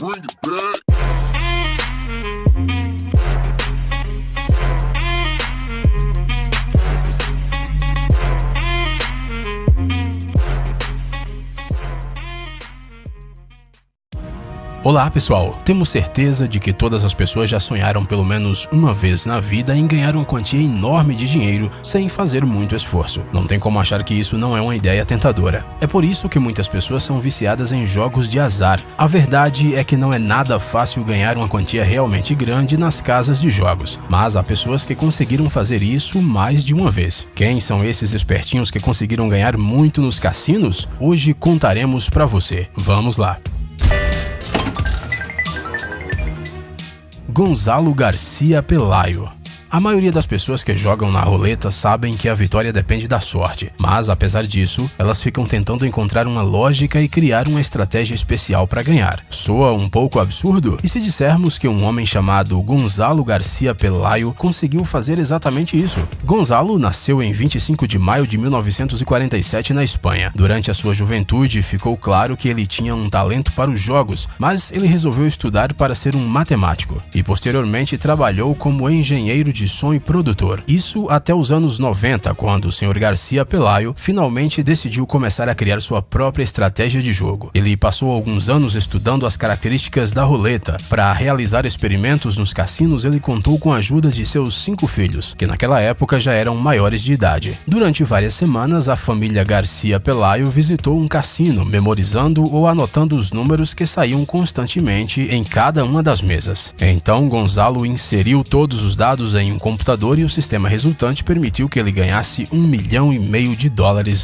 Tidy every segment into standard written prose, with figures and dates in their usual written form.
Bring it back. Olá pessoal, temos certeza de que todas as pessoas já sonharam pelo menos uma vez na vida em ganhar uma quantia enorme de dinheiro sem fazer muito esforço. Não tem como achar que isso não é uma ideia tentadora. É por isso que muitas pessoas são viciadas em jogos de azar. A verdade é que não é nada fácil ganhar uma quantia realmente grande nas casas de jogos, mas há pessoas que conseguiram fazer isso mais de uma vez. Quem são esses espertinhos que conseguiram ganhar muito nos cassinos? Hoje contaremos pra você. Vamos lá! Gonzalo Garcia Pelayo. A maioria das pessoas que jogam na roleta sabem que a vitória depende da sorte, mas apesar disso, elas ficam tentando encontrar uma lógica e criar uma estratégia especial para ganhar. Soa um pouco absurdo? E se dissermos que um homem chamado Gonzalo Garcia Pelayo conseguiu fazer exatamente isso? Gonzalo nasceu em 25 de maio de 1947 na Espanha. Durante a sua juventude, ficou claro que ele tinha um talento para os jogos, mas ele resolveu estudar para ser um matemático e posteriormente trabalhou como engenheiro de som e produtor. Isso até os anos 90, quando o Sr. Garcia Pelayo finalmente decidiu começar a criar sua própria estratégia de jogo. Ele passou alguns anos estudando as características da roleta. Para realizar experimentos nos cassinos, ele contou com a ajuda de seus 5 filhos, que naquela época já eram maiores de idade. Durante várias semanas, a família Garcia Pelayo visitou um cassino, memorizando ou anotando os números que saíam constantemente em cada uma das mesas. Então, Gonzalo inseriu todos os dados em um computador e o sistema resultante permitiu que ele ganhasse $1,5 milhão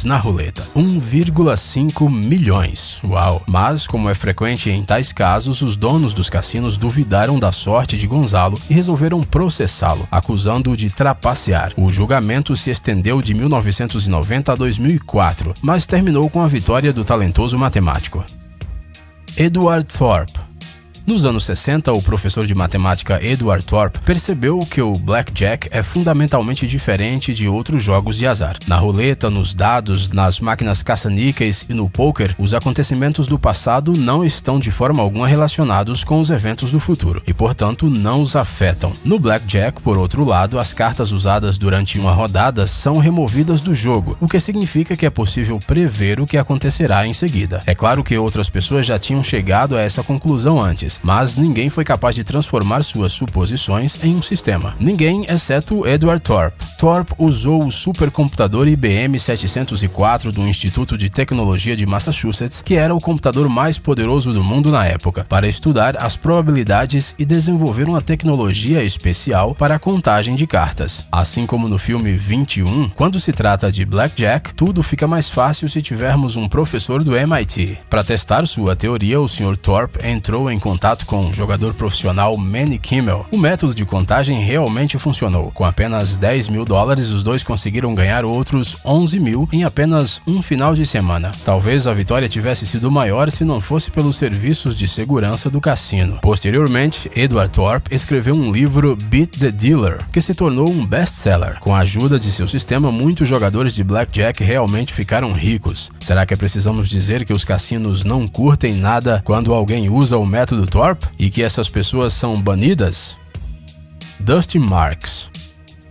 na roleta. 1,5 milhões. Uau! Mas, como é frequente em tais casos, os donos dos cassinos duvidaram da sorte de Gonzalo e resolveram processá-lo, acusando-o de trapacear. O julgamento se estendeu de 1990 a 2004, mas terminou com a vitória do talentoso matemático. Edward Thorp. Nos anos 60, o professor de matemática Edward Thorp percebeu que o blackjack é fundamentalmente diferente de outros jogos de azar. Na roleta, nos dados, nas máquinas caça-níqueis e no poker, os acontecimentos do passado não estão de forma alguma relacionados com os eventos do futuro e, portanto, não os afetam. No blackjack, por outro lado, as cartas usadas durante uma rodada são removidas do jogo, o que significa que é possível prever o que acontecerá em seguida. É claro que outras pessoas já tinham chegado a essa conclusão antes, mas ninguém foi capaz de transformar suas suposições em um sistema. Ninguém, exceto Edward Thorp. Thorp usou o supercomputador IBM 704 do Instituto de Tecnologia de Massachusetts, que era o computador mais poderoso do mundo na época, para estudar as probabilidades e desenvolver uma tecnologia especial para a contagem de cartas. Assim como no filme 21, quando se trata de blackjack, tudo fica mais fácil se tivermos um professor do MIT. Para testar sua teoria, o Sr. Thorp entrou em contato com o jogador profissional Manny Kimmel. O método de contagem realmente funcionou. Com apenas $10 mil, os dois conseguiram ganhar outros 11 mil em apenas um final de semana. Talvez a vitória tivesse sido maior se não fosse pelos serviços de segurança do cassino. Posteriormente, Edward Thorp escreveu um livro, Beat the Dealer, que se tornou um best-seller. Com a ajuda de seu sistema, muitos jogadores de blackjack realmente ficaram ricos. Será que precisamos dizer que os cassinos não curtem nada quando alguém usa o método Thorp e que essas pessoas são banidas? Dustin Marks.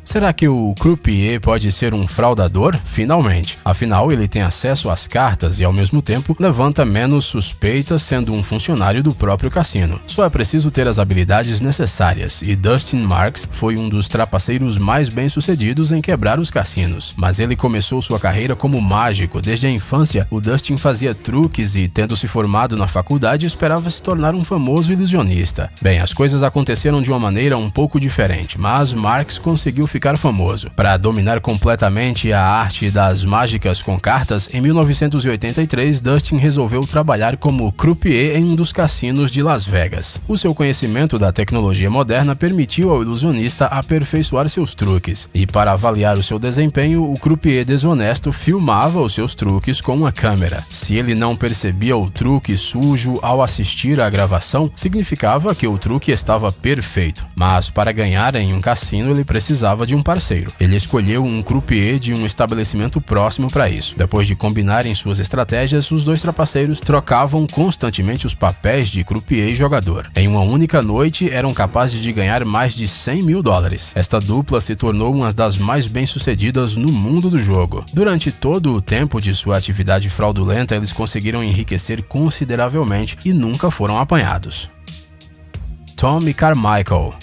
Será que o croupier pode ser um fraudador? Finalmente. Afinal, ele tem acesso às cartas e, ao mesmo tempo, levanta menos suspeitas sendo um funcionário do próprio cassino. Só é preciso ter as habilidades necessárias, e Dustin Marks foi um dos trapaceiros mais bem-sucedidos em quebrar os cassinos. Mas ele começou sua carreira como mágico. Desde a infância, o Dustin fazia truques e, tendo se formado na faculdade, esperava se tornar um famoso ilusionista. Bem, as coisas aconteceram de uma maneira um pouco diferente, mas Marks conseguiu ficar famoso. Para dominar completamente a arte das mágicas com cartas, em 1983, Dustin resolveu trabalhar como croupier em um dos cassinos de Las Vegas. O seu conhecimento da tecnologia moderna permitiu ao ilusionista aperfeiçoar seus truques, e para avaliar o seu desempenho, o croupier desonesto filmava os seus truques com uma câmera. Se ele não percebia o truque sujo ao assistir à gravação, significava que o truque estava perfeito. Mas para ganhar em um cassino, ele precisava de um parceiro. Ele escolheu um croupier de um estabelecimento próximo para isso. Depois de combinarem suas estratégias, os dois trapaceiros trocavam constantemente os papéis de croupier e jogador. Em uma única noite, eram capazes de ganhar mais de $100 mil. Esta dupla se tornou uma das mais bem-sucedidas no mundo do jogo. Durante todo o tempo de sua atividade fraudulenta, eles conseguiram enriquecer consideravelmente e nunca foram apanhados. Tommy Carmichael.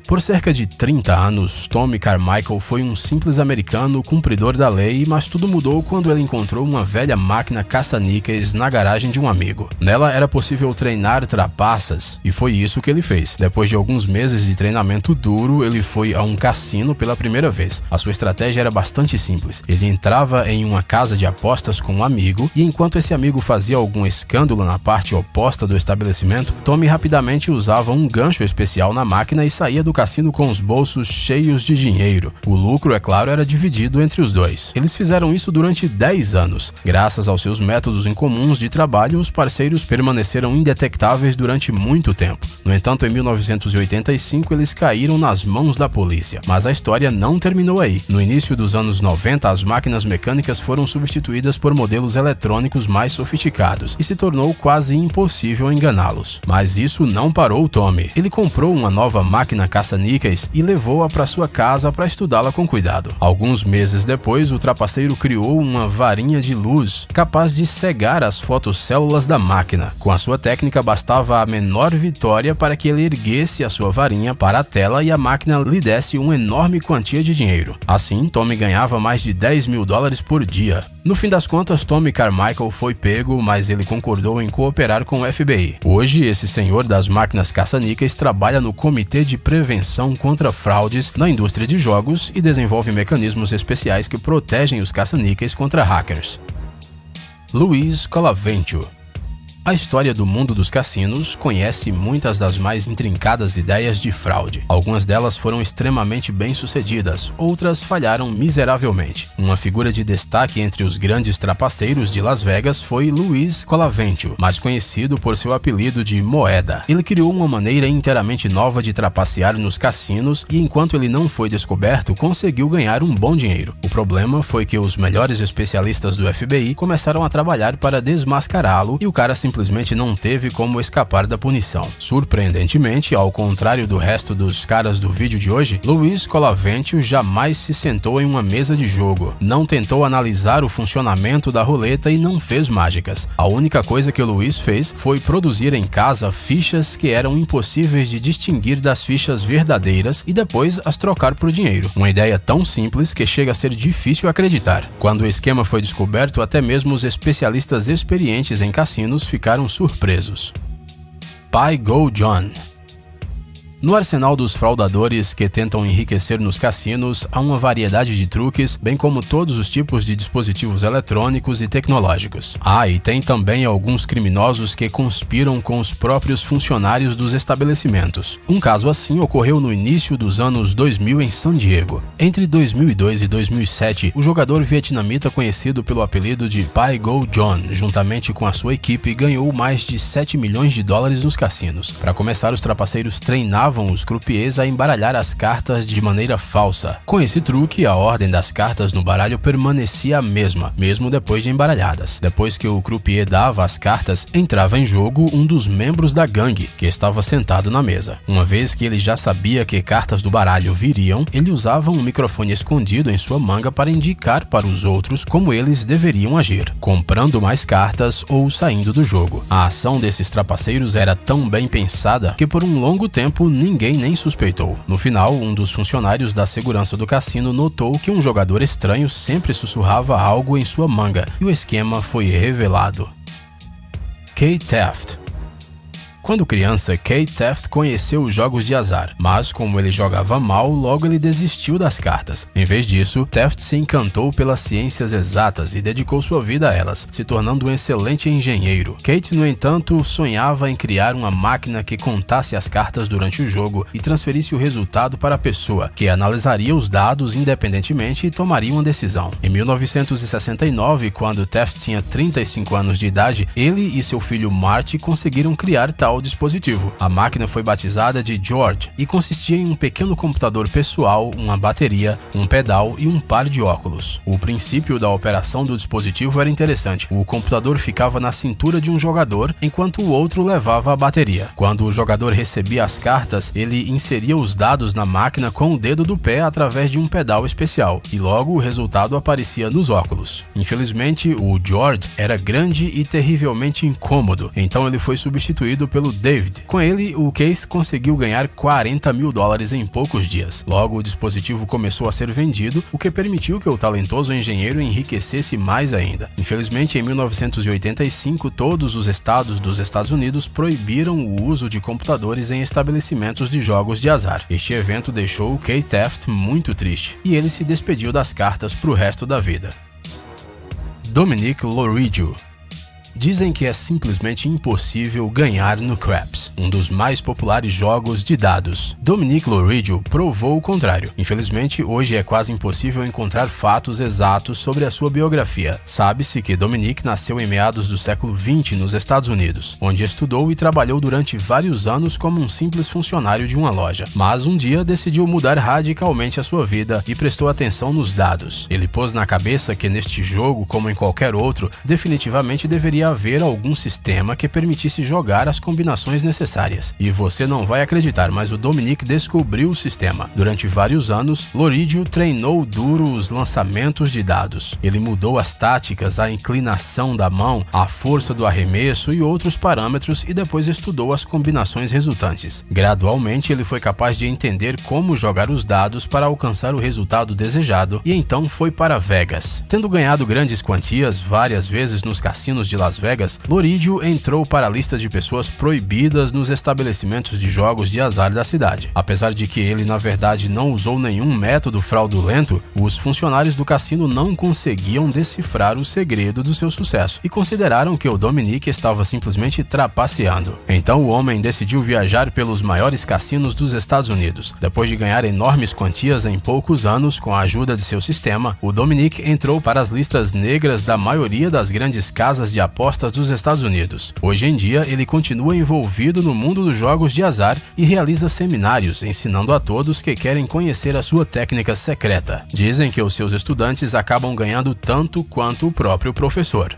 Por cerca de 30 anos, Tommy Carmichael foi um simples americano cumpridor da lei, mas tudo mudou quando ele encontrou uma velha máquina caça-níqueis na garagem de um amigo. Nela era possível treinar trapaças, e foi isso que ele fez. Depois de alguns meses de treinamento duro, ele foi a um cassino pela primeira vez. A sua estratégia era bastante simples. Ele entrava em uma casa de apostas com um amigo, e enquanto esse amigo fazia algum escândalo na parte oposta do estabelecimento, Tommy rapidamente usava um gancho especial na máquina e saía do cassino com os bolsos cheios de dinheiro. O lucro, é claro, era dividido entre os dois. Eles fizeram isso durante 10 anos. Graças aos seus métodos incomuns de trabalho, os parceiros permaneceram indetectáveis durante muito tempo. No entanto, em 1985, eles caíram nas mãos da polícia. Mas a história não terminou aí. No início dos anos 90, as máquinas mecânicas foram substituídas por modelos eletrônicos mais sofisticados e se tornou quase impossível enganá-los. Mas isso não parou Tommy. Ele comprou uma nova máquina caça-níqueis e levou-a para sua casa para estudá-la com cuidado. Alguns meses depois, o trapaceiro criou uma varinha de luz capaz de cegar as fotocélulas da máquina. Com a sua técnica, bastava a menor vitória para que ele erguesse a sua varinha para a tela e a máquina lhe desse uma enorme quantia de dinheiro. Assim, Tommy ganhava mais de $10 mil por dia. No fim das contas, Tommy Carmichael foi pego, mas ele concordou em cooperar com o FBI. Hoje, esse senhor das máquinas caça-níqueis trabalha no Comitê de Prevenção contra Fraudes na indústria de jogos e desenvolve mecanismos especiais que protegem os caça-níqueis contra hackers. Luis Colavento. A história do mundo dos cassinos conhece muitas das mais intrincadas ideias de fraude. Algumas delas foram extremamente bem-sucedidas, outras falharam miseravelmente. Uma figura de destaque entre os grandes trapaceiros de Las Vegas foi Luis Colavento, mais conhecido por seu apelido de Moeda. Ele criou uma maneira inteiramente nova de trapacear nos cassinos e, enquanto ele não foi descoberto, conseguiu ganhar um bom dinheiro. O problema foi que os melhores especialistas do FBI começaram a trabalhar para desmascará-lo e o cara simplesmente não teve como escapar da punição. Surpreendentemente, ao contrário do resto dos caras do vídeo de hoje, Luis Colavento jamais se sentou em uma mesa de jogo, não tentou analisar o funcionamento da roleta e não fez mágicas. A única coisa que o Luis fez foi produzir em casa fichas que eram impossíveis de distinguir das fichas verdadeiras e depois as trocar por dinheiro. Uma ideia tão simples que chega a ser difícil acreditar. Quando o esquema foi descoberto, até mesmo os especialistas experientes em cassinos ficaram surpresos. Pai Go John. No arsenal dos fraudadores que tentam enriquecer nos cassinos, há uma variedade de truques, bem como todos os tipos de dispositivos eletrônicos e tecnológicos. E tem também alguns criminosos que conspiram com os próprios funcionários dos estabelecimentos. Um caso assim ocorreu no início dos anos 2000 em San Diego. Entre 2002 e 2007, o jogador vietnamita conhecido pelo apelido de Pai Go John, juntamente com a sua equipe, ganhou mais de $7 milhões nos cassinos. Para começar, os trapaceiros treinavam os croupiers a embaralhar as cartas de maneira falsa. Com esse truque, a ordem das cartas no baralho permanecia a mesma, mesmo depois de embaralhadas. Depois que o croupier dava as cartas, entrava em jogo um dos membros da gangue, que estava sentado na mesa. Uma vez que ele já sabia que cartas do baralho viriam, ele usava um microfone escondido em sua manga para indicar para os outros como eles deveriam agir, comprando mais cartas ou saindo do jogo. A ação desses trapaceiros era tão bem pensada que por um longo tempo ninguém nem suspeitou. No final, um dos funcionários da segurança do cassino notou que um jogador estranho sempre sussurrava algo em sua manga e o esquema foi revelado. Key Theft. Quando criança, Key Theft conheceu os jogos de azar, mas como ele jogava mal, logo ele desistiu das cartas. Em vez disso, Theft se encantou pelas ciências exatas e dedicou sua vida a elas, se tornando um excelente engenheiro. Kate, no entanto, sonhava em criar uma máquina que contasse as cartas durante o jogo e transferisse o resultado para a pessoa, que analisaria os dados independentemente e tomaria uma decisão. Em 1969, quando Theft tinha 35 anos de idade, ele e seu filho Marty conseguiram criar tal ao dispositivo. A máquina foi batizada de George e consistia em um pequeno computador pessoal, uma bateria, um pedal e um par de óculos. O princípio da operação do dispositivo era interessante. O computador ficava na cintura de um jogador, enquanto o outro levava a bateria. Quando o jogador recebia as cartas, ele inseria os dados na máquina com o dedo do pé através de um pedal especial, e logo o resultado aparecia nos óculos. Infelizmente, o George era grande e terrivelmente incômodo, então ele foi substituído pelo David. Com ele, o Keith conseguiu ganhar $40 mil em poucos dias. Logo, o dispositivo começou a ser vendido, o que permitiu que o talentoso engenheiro enriquecesse mais ainda. Infelizmente, em 1985, todos os estados dos Estados Unidos proibiram o uso de computadores em estabelecimentos de jogos de azar. Este evento deixou o Keith Taft muito triste, e ele se despediu das cartas para o resto da vida. Dominic Loridio. Dizem que é simplesmente impossível ganhar no Craps, um dos mais populares jogos de dados. Dominic Loridio provou o contrário. Infelizmente, hoje é quase impossível encontrar fatos exatos sobre a sua biografia. Sabe-se que Dominic nasceu em meados do século XX nos Estados Unidos, onde estudou e trabalhou durante vários anos como um simples funcionário de uma loja. Mas um dia decidiu mudar radicalmente a sua vida e prestou atenção nos dados. Ele pôs na cabeça que neste jogo, como em qualquer outro, definitivamente deveria haver algum sistema que permitisse jogar as combinações necessárias. E você não vai acreditar, mas o Dominic descobriu o sistema. Durante vários anos, Loridio treinou duro os lançamentos de dados. Ele mudou as táticas, a inclinação da mão, a força do arremesso e outros parâmetros, e depois estudou as combinações resultantes. Gradualmente, ele foi capaz de entender como jogar os dados para alcançar o resultado desejado, e então foi para Vegas. Tendo ganhado grandes quantias várias vezes nos cassinos de Las Vegas, Loridio entrou para a lista de pessoas proibidas nos estabelecimentos de jogos de azar da cidade. Apesar de que ele na verdade não usou nenhum método fraudulento, os funcionários do cassino não conseguiam decifrar o segredo do seu sucesso e consideraram que o Dominic estava simplesmente trapaceando. Então o homem decidiu viajar pelos maiores cassinos dos Estados Unidos. Depois de ganhar enormes quantias em poucos anos com a ajuda de seu sistema, o Dominic entrou para as listas negras da maioria das grandes casas de apostas dos Estados Unidos. Hoje em dia, ele continua envolvido no mundo dos jogos de azar e realiza seminários ensinando a todos que querem conhecer a sua técnica secreta. Dizem que os seus estudantes acabam ganhando tanto quanto o próprio professor.